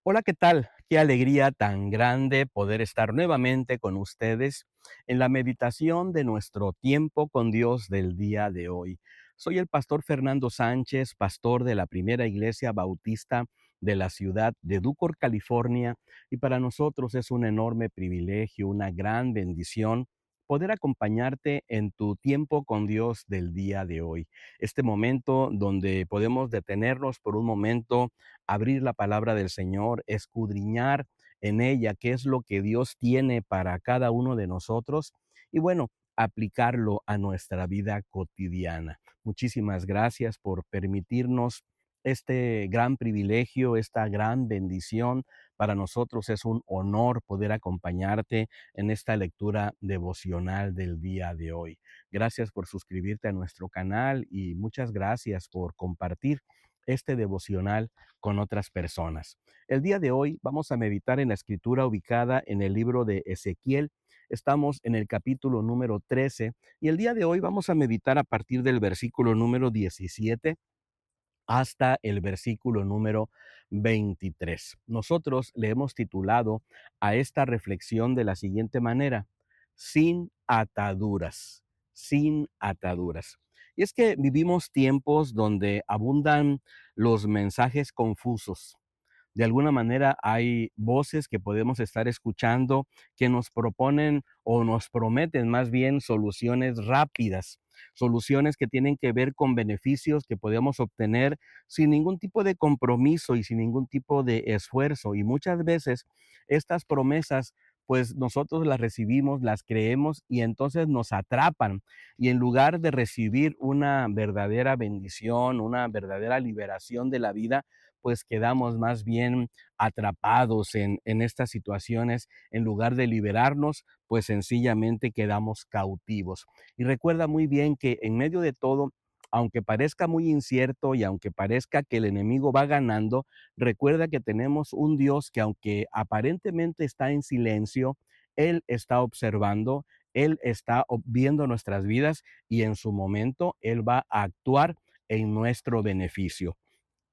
Hola, ¿qué tal? Qué alegría tan grande poder estar nuevamente con ustedes en la meditación de nuestro tiempo con Dios del día de hoy. Soy el pastor Fernando Sánchez, pastor de la Primera Iglesia Bautista de la ciudad de Ducor, California, y para nosotros es un enorme privilegio, una gran bendición poder acompañarte en tu tiempo con Dios del día de hoy. Este momento donde podemos detenernos por un momento, abrir la palabra del Señor, escudriñar en ella qué es lo que Dios tiene para cada uno de nosotros y bueno, aplicarlo a nuestra vida cotidiana. Muchísimas gracias por permitirnos este gran privilegio, esta gran bendición. Para nosotros es un honor poder acompañarte en esta lectura devocional del día de hoy. Gracias por suscribirte a nuestro canal y muchas gracias por compartir este devocional con otras personas. El día de hoy vamos a meditar en la escritura ubicada en el libro de Ezequiel. Estamos en el capítulo número 13 y el día de hoy vamos a meditar a partir del versículo número 17 hasta el versículo número 23. Nosotros le hemos titulado a esta reflexión de la siguiente manera: sin ataduras, sin ataduras. Y es que vivimos tiempos donde abundan los mensajes confusos. De alguna manera hay voces que podemos estar escuchando que nos proponen o nos prometen más bien soluciones rápidas, soluciones que tienen que ver con beneficios que podemos obtener sin ningún tipo de compromiso y sin ningún tipo de esfuerzo. Y muchas veces estas promesas, pues nosotros las recibimos, las creemos y entonces nos atrapan. Y en lugar de recibir una verdadera bendición, una verdadera liberación de la vida, pues quedamos más bien atrapados en estas situaciones. En lugar de liberarnos, pues sencillamente quedamos cautivos. Y recuerda muy bien que en medio de todo, aunque parezca muy incierto y aunque parezca que el enemigo va ganando, recuerda que tenemos un Dios que aunque aparentemente está en silencio, Él está observando, Él está viendo nuestras vidas y en su momento Él va a actuar en nuestro beneficio.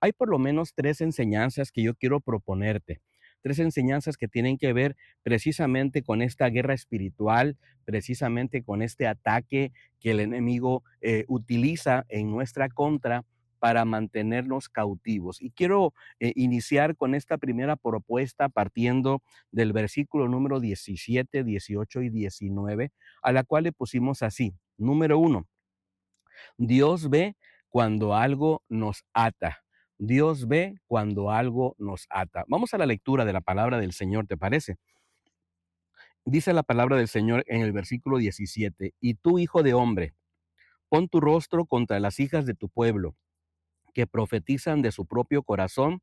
Hay por lo menos tres enseñanzas que yo quiero proponerte. Tres enseñanzas que tienen que ver precisamente con esta guerra espiritual, precisamente con este ataque que el enemigo utiliza en nuestra contra para mantenernos cautivos. Y quiero iniciar con esta primera propuesta partiendo del versículo número 17, 18 y 19, a la cual le pusimos así. Número uno, Dios ve cuando algo nos ata. Dios ve cuando algo nos ata. Vamos a la lectura de la palabra del Señor, ¿te parece? Dice la palabra del Señor en el versículo 17: y tú, hijo de hombre, pon tu rostro contra las hijas de tu pueblo, que profetizan de su propio corazón,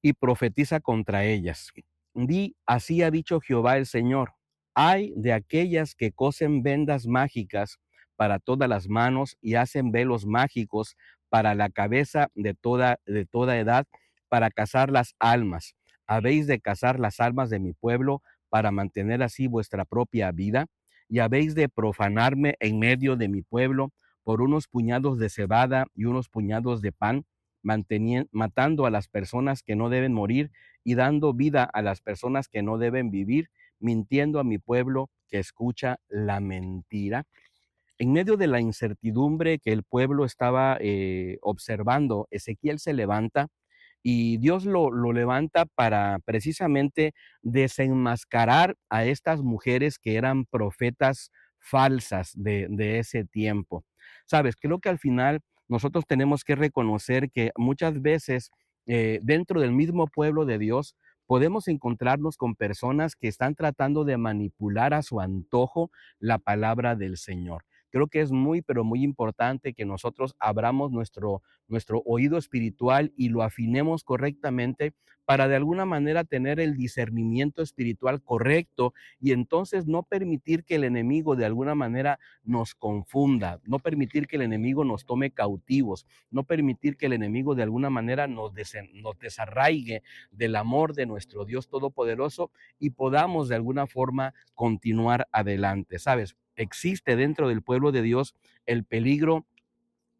y profetiza contra ellas. Di, así ha dicho Jehová el Señor: ay de aquellas que cosen vendas mágicas para todas las manos y hacen velos mágicos para la cabeza de toda edad, para cazar las almas. ¿Habéis de cazar las almas de mi pueblo para mantener así vuestra propia vida? ¿Y habéis de profanarme en medio de mi pueblo por unos puñados de cebada y unos puñados de pan, matando a las personas que no deben morir y dando vida a las personas que no deben vivir, mintiendo a mi pueblo que escucha la mentira? En medio de la incertidumbre que el pueblo estaba observando, Ezequiel se levanta y Dios lo levanta para precisamente desenmascarar a estas mujeres que eran profetas falsas de ese tiempo. Sabes, creo que al final nosotros tenemos que reconocer que muchas veces dentro del mismo pueblo de Dios podemos encontrarnos con personas que están tratando de manipular a su antojo la palabra del Señor. Creo que es muy, pero muy importante que nosotros abramos nuestro oído espiritual y lo afinemos correctamente para de alguna manera tener el discernimiento espiritual correcto y entonces no permitir que el enemigo de alguna manera nos confunda, no permitir que el enemigo nos tome cautivos, no permitir que el enemigo de alguna manera nos desarraigue del amor de nuestro Dios Todopoderoso y podamos de alguna forma continuar adelante. ¿Sabes? Existe dentro del pueblo de Dios el peligro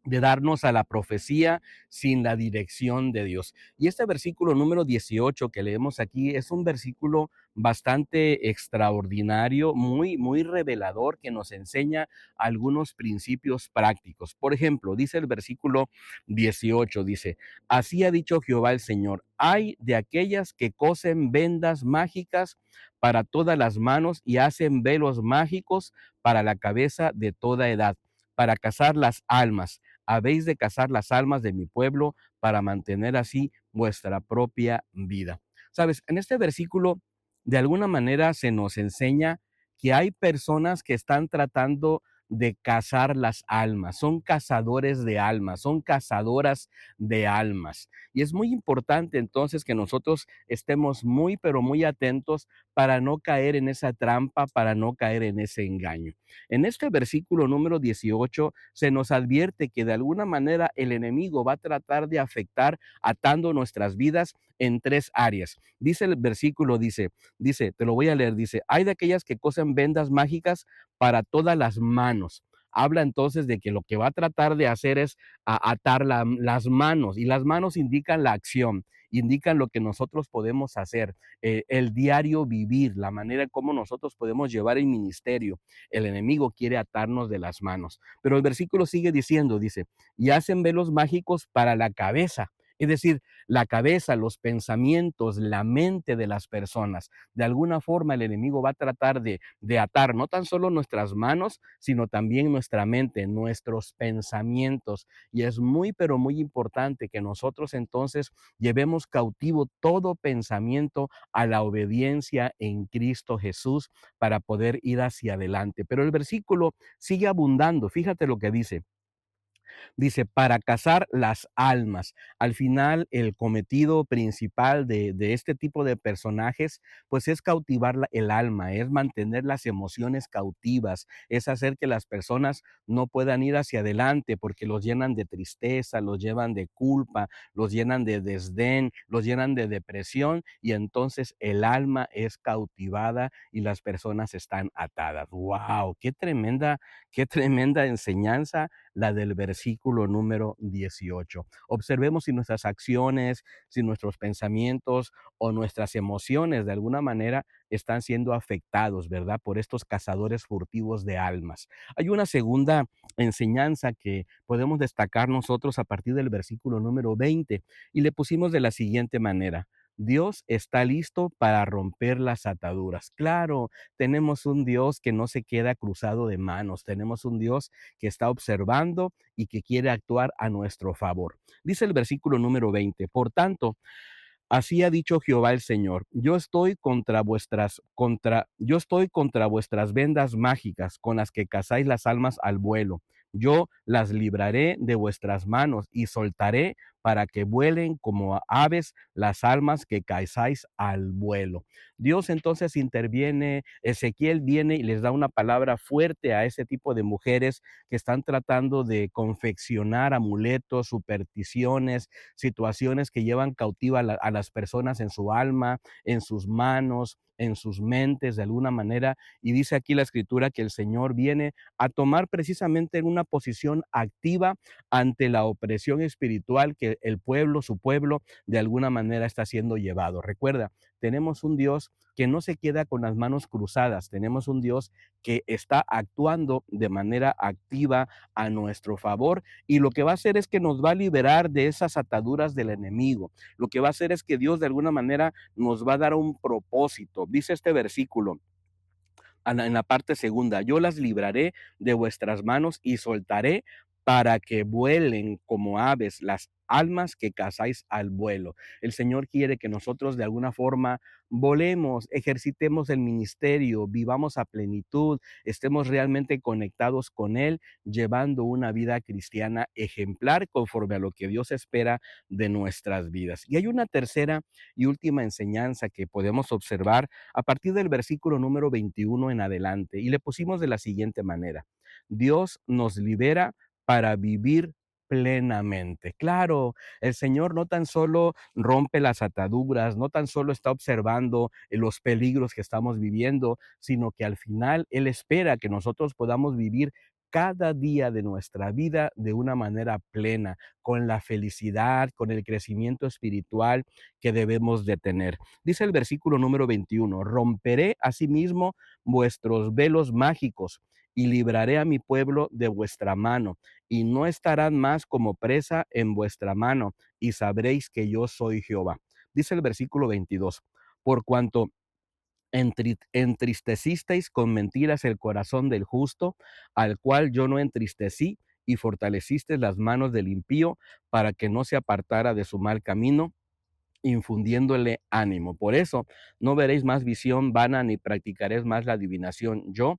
de darnos a la profecía sin la dirección de Dios. Y este versículo número 18 que leemos aquí es un versículo bastante extraordinario, muy revelador, que nos enseña algunos principios prácticos. Por ejemplo, dice el versículo 18, dice, así ha dicho Jehová el Señor, hay de aquellas que cosen vendas mágicas para todas las manos y hacen velos mágicos para la cabeza de toda edad, para cazar las almas. Habéis de cazar las almas de mi pueblo para mantener así vuestra propia vida. Sabes, en este versículo de alguna manera se nos enseña que hay personas que están tratando de cazar las almas, son cazadores de almas, son cazadoras de almas. Y es muy importante entonces que nosotros estemos muy, pero muy atentos para no caer en esa trampa, para no caer en ese engaño. En este versículo número 18 se nos advierte que de alguna manera el enemigo va a tratar de afectar atando nuestras vidas en tres áreas. Dice el versículo, dice, te lo voy a leer, dice, hay de aquellas que cosen vendas mágicas para todas las manos. Habla entonces de que lo que va a tratar de hacer es atar las manos, y las manos indican la acción, indican lo que nosotros podemos hacer, el diario vivir, la manera en cómo nosotros podemos llevar el ministerio. El enemigo quiere atarnos de las manos. Pero el versículo sigue diciendo, dice, y hacen velos mágicos para la cabeza. Es decir, la cabeza, los pensamientos, la mente de las personas. De alguna forma el enemigo va a tratar de atar no tan solo nuestras manos, sino también nuestra mente, nuestros pensamientos. Y es muy, pero muy importante que nosotros entonces llevemos cautivo todo pensamiento a la obediencia en Cristo Jesús para poder ir hacia adelante. Pero el versículo sigue abundando. Fíjate lo que dice. Dice, para cazar las almas. Al final, el cometido principal de este tipo de personajes, pues es cautivar el alma, es mantener las emociones cautivas, es hacer que las personas no puedan ir hacia adelante porque los llenan de tristeza, los llevan de culpa, los llenan de desdén, los llenan de depresión, y entonces el alma es cautivada y las personas están atadas. ¡Wow! Qué tremenda enseñanza la del versículo número 18. Observemos si nuestras acciones, si nuestros pensamientos o nuestras emociones de alguna manera están siendo afectados, ¿verdad? Por estos cazadores furtivos de almas. Hay una segunda enseñanza que podemos destacar nosotros a partir del versículo número 20, y le pusimos de la siguiente manera. Dios está listo para romper las ataduras. Claro, tenemos un Dios que no se queda cruzado de manos. Tenemos un Dios que está observando y que quiere actuar a nuestro favor. Dice el versículo número 20, por tanto, así ha dicho Jehová el Señor, yo estoy contra vuestras vendas mágicas con las que cazáis las almas al vuelo. Yo las libraré de vuestras manos y soltaré para que vuelen como aves las almas que cazáis al vuelo. Dios entonces interviene, Ezequiel viene y les da una palabra fuerte a ese tipo de mujeres que están tratando de confeccionar amuletos, supersticiones, situaciones que llevan cautiva a las personas en su alma, en sus manos, en sus mentes de alguna manera. Y dice aquí la escritura que el Señor viene a tomar precisamente una posición activa ante la opresión espiritual que el pueblo, su pueblo, de alguna manera está siendo llevado. Recuerda, tenemos un Dios que no se queda con las manos cruzadas, tenemos un Dios que está actuando de manera activa a nuestro favor, y lo que va a hacer es que nos va a liberar de esas ataduras del enemigo. Lo que va a hacer es que Dios de alguna manera nos va a dar un propósito. Dice este versículo, en la parte segunda, yo las libraré de vuestras manos y soltaré para que vuelen como aves las almas que cazáis al vuelo. El Señor quiere que nosotros de alguna forma volemos, ejercitemos el ministerio, vivamos a plenitud, estemos realmente conectados con Él, llevando una vida cristiana ejemplar conforme a lo que Dios espera de nuestras vidas. Y hay una tercera y última enseñanza que podemos observar a partir del versículo número 21 en adelante, y le pusimos de la siguiente manera: Dios nos libera para vivir plenamente. Claro, el Señor no tan solo rompe las ataduras, no tan solo está observando los peligros que estamos viviendo, sino que al final Él espera que nosotros podamos vivir cada día de nuestra vida de una manera plena, con la felicidad, con el crecimiento espiritual que debemos de tener. Dice el versículo número 21: romperé asimismo vuestros velos mágicos y libraré a mi pueblo de vuestra mano, y no estarán más como presa en vuestra mano, y sabréis que yo soy Jehová. Dice el versículo 22: por cuanto entristecisteis con mentiras el corazón del justo, al cual yo no entristecí, y fortalecisteis las manos del impío para que no se apartara de su mal camino, infundiéndole ánimo. Por eso no veréis más visión vana ni practicaréis más la adivinación. Yo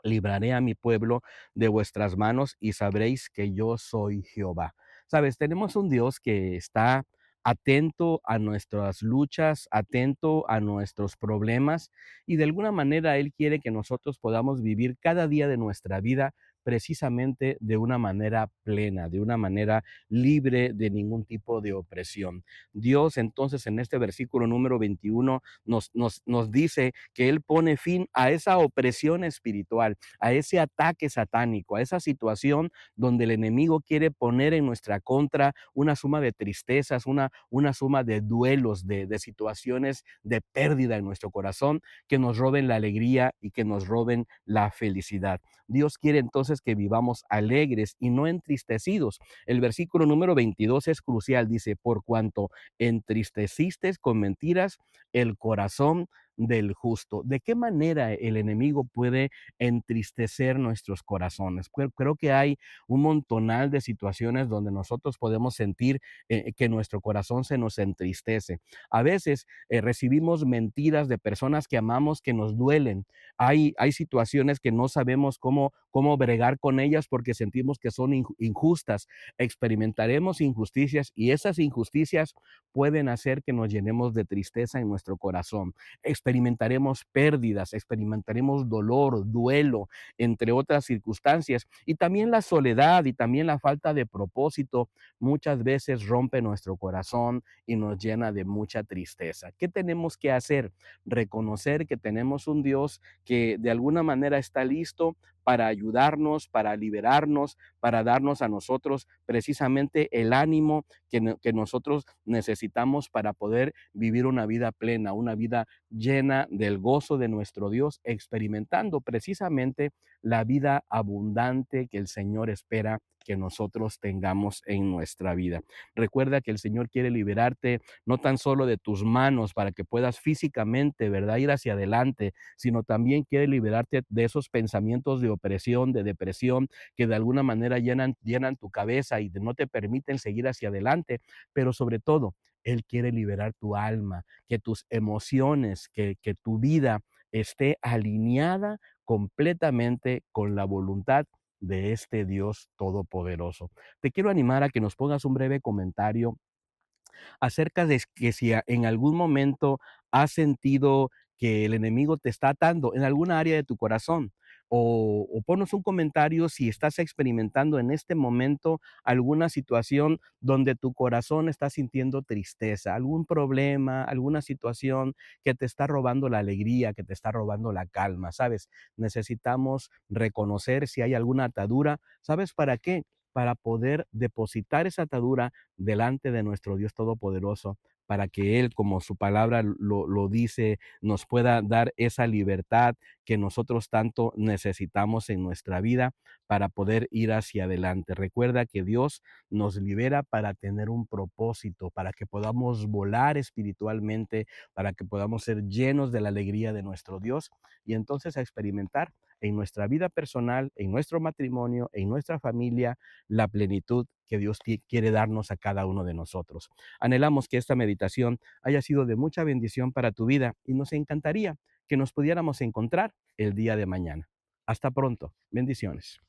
libraré a mi pueblo de vuestras manos y sabréis que yo soy Jehová. Sabes, tenemos un Dios que está atento a nuestras luchas, atento a nuestros problemas, y de alguna manera Él quiere que nosotros podamos vivir cada día de nuestra vida precisamente de una manera plena, de una manera libre de ningún tipo de opresión. Dios entonces en este versículo número 21 nos dice que Él pone fin a esa opresión espiritual, a ese ataque satánico, a esa situación donde el enemigo quiere poner en nuestra contra una suma de tristezas, una suma de duelos, de situaciones de pérdida en nuestro corazón que nos roben la alegría y que nos roben la felicidad. Dios quiere entonces que vivamos alegres y no entristecidos. El versículo número 22 es crucial, dice: por cuanto entristeciste con mentiras el corazón del justo. ¿De qué manera el enemigo puede entristecer nuestros corazones? Creo que hay un montonal de situaciones donde nosotros podemos sentir que nuestro corazón se nos entristece. A veces recibimos mentiras de personas que amamos que nos duelen. Hay situaciones que no sabemos cómo bregar con ellas porque sentimos que son injustas. Experimentaremos injusticias y esas injusticias pueden hacer que nos llenemos de tristeza en nuestro corazón. Experimentaremos pérdidas, experimentaremos dolor, duelo, entre otras circunstancias. Y también la soledad y también la falta de propósito muchas veces rompe nuestro corazón y nos llena de mucha tristeza. ¿Qué tenemos que hacer? Reconocer que tenemos un Dios que de alguna manera está listo para ayudarnos, para liberarnos, para darnos a nosotros precisamente el ánimo que nosotros necesitamos para poder vivir una vida plena, una vida llena del gozo de nuestro Dios, experimentando precisamente la vida abundante que el Señor espera que nosotros tengamos en nuestra vida. Recuerda que el Señor quiere liberarte no tan solo de tus manos para que puedas físicamente, ¿verdad?, ir hacia adelante, sino también quiere liberarte de esos pensamientos de opresión, de depresión, que de alguna manera llenan tu cabeza y no te permiten seguir hacia adelante, pero sobre todo, Él quiere liberar tu alma, que tus emociones, que tu vida esté alineada completamente con la voluntad de este Dios todopoderoso. Te quiero animar a que nos pongas un breve comentario acerca de que si en algún momento has sentido que el enemigo te está atando en alguna área de tu corazón. O ponnos un comentario si estás experimentando en este momento alguna situación donde tu corazón está sintiendo tristeza, algún problema, alguna situación que te está robando la alegría, que te está robando la calma, ¿sabes? Necesitamos reconocer si hay alguna atadura. ¿Sabes para qué? Para poder depositar esa atadura delante de nuestro Dios Todopoderoso, para que Él, como su palabra lo dice, nos pueda dar esa libertad que nosotros tanto necesitamos en nuestra vida para poder ir hacia adelante. Recuerda que Dios nos libera para tener un propósito, para que podamos volar espiritualmente, para que podamos ser llenos de la alegría de nuestro Dios y entonces a experimentar en nuestra vida personal, en nuestro matrimonio, en nuestra familia, la plenitud que Dios quiere darnos a cada uno de nosotros. Anhelamos que esta meditación haya sido de mucha bendición para tu vida y nos encantaría que nos pudiéramos encontrar el día de mañana. Hasta pronto. Bendiciones.